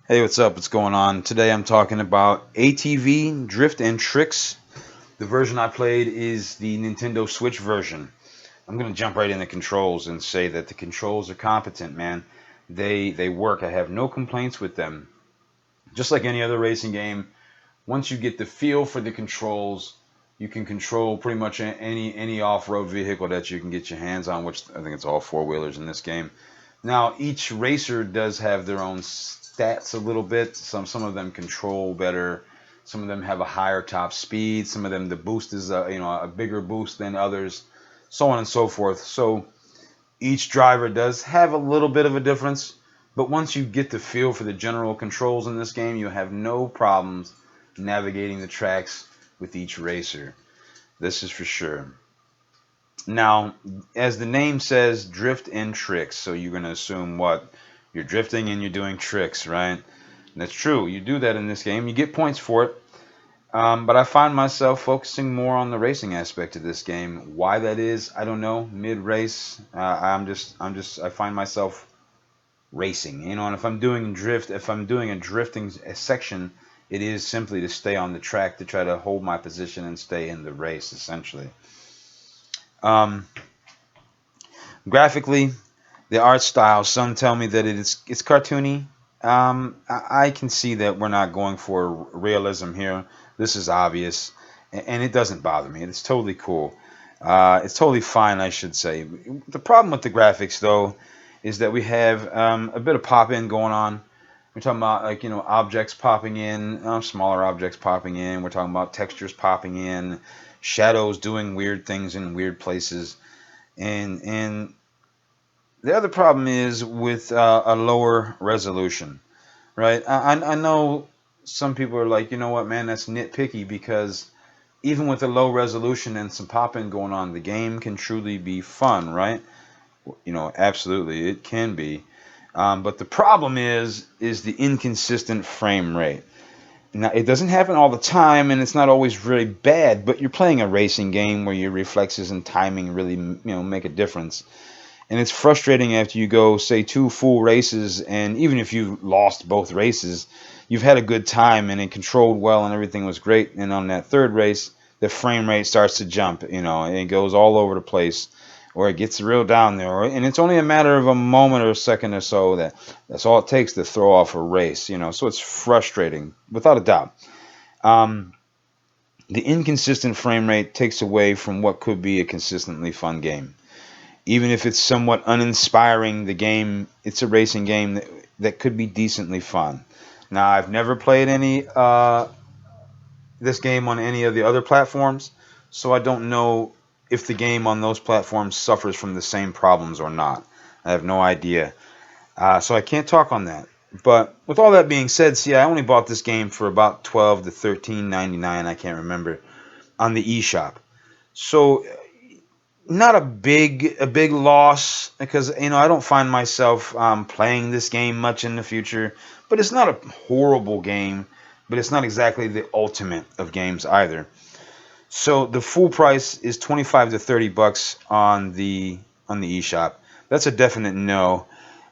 Hey, what's up? What's going on? Today I'm talking about ATV Drift and Tricks. The version I played is the Nintendo Switch version. I'm going to jump right into controls and say that the controls are competent, man. They work. I have no complaints with them. Just like any other racing game, once you get the feel for the controls, you can control pretty much any off-road vehicle that you can get your hands on, which I think it's all four-wheelers in this game. Now, each racer does have their own stats a little bit. Some of them control better. Some of them have a higher top speed. Some of them the boost is a bigger boost than others, so on and so forth. So each driver does have a little bit of a difference. But once you get the feel for the general controls in this game, you have no problems navigating the tracks with each racer. This is for sure. Now, as the name says, drift and tricks. So you're going to assume what? You're drifting and you're doing tricks, right? And that's true. You do that in this game. You get points for it. But I find myself focusing more on the racing aspect of this game. Why that is, I don't know. Mid-race, I find myself racing. And if I'm doing a drifting section, it is simply to stay on the track to try to hold my position and stay in the race, essentially. Um, Graphically, the art style, some tell me that it's cartoony. I can see that we're not going for realism here. This is obvious, and it doesn't bother me. It's totally cool. It's totally fine, I should say. The problem with the graphics, though, is that we have a bit of pop-in going on. We're talking about objects popping in, smaller objects popping in. We're talking about textures popping in, shadows doing weird things in weird places, and the other problem is with a lower resolution, right? I know some people are like, you know what, man, that's nitpicky because even with a low resolution and some popping going on, the game can truly be fun, right? Absolutely, it can be. But the problem is the inconsistent frame rate. Now, it doesn't happen all the time, and it's not always really bad. But you're playing a racing game where your reflexes and timing really, make a difference. And it's frustrating after you go, say, two full races, and even if you lost both races, you've had a good time and it controlled well and everything was great. And on that third race, the frame rate starts to jump, and it goes all over the place, or it gets real down there. And it's only a matter of a moment or a second or so that's all it takes to throw off a race, So it's frustrating, without a doubt. Um, the inconsistent frame rate takes away from what could be a consistently fun game. Even if it's somewhat uninspiring, the game, it's a racing game that could be decently fun. Now, I've never played any this game on any of the other platforms, so I don't know if the game on those platforms suffers from the same problems or not. I have no idea. So I can't talk on that. But with all that being said, see, I only bought this game for about 12 to 13.99, I can't remember, on the eShop. So not a big loss because I don't find myself playing this game much in the future, but it's not a horrible game, but it's not exactly the ultimate of games either. So the full price is 25 to 30 bucks on the eShop. That's a definite no.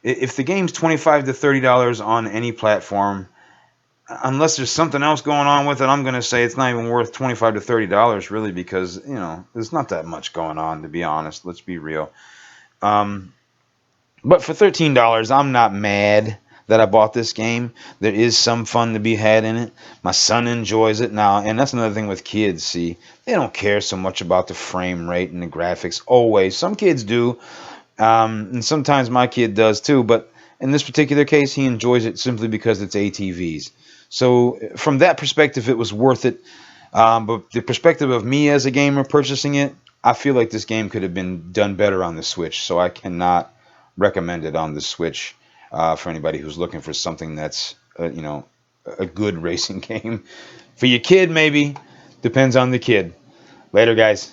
If the game's 25 to $30 on any platform, unless there's something else going on with it, I'm going to say it's not even worth 25 to $30 really because, there's not that much going on, to be honest. Let's be real. Um, but for $13, I'm not mad that I bought this game. There is some fun to be had in it. My son enjoys it now, and that's another thing with kids, see. They don't care so much about the frame rate and the graphics always. Some kids do, and sometimes my kid does too, but in this particular case, he enjoys it simply because it's ATVs. So from that perspective, it was worth it. But the perspective of me as a gamer purchasing it, I feel like this game could have been done better on the Switch. So I cannot recommend it on the Switch for anybody who's looking for something that's, a good racing game. For your kid, maybe. Depends on the kid. Later, guys.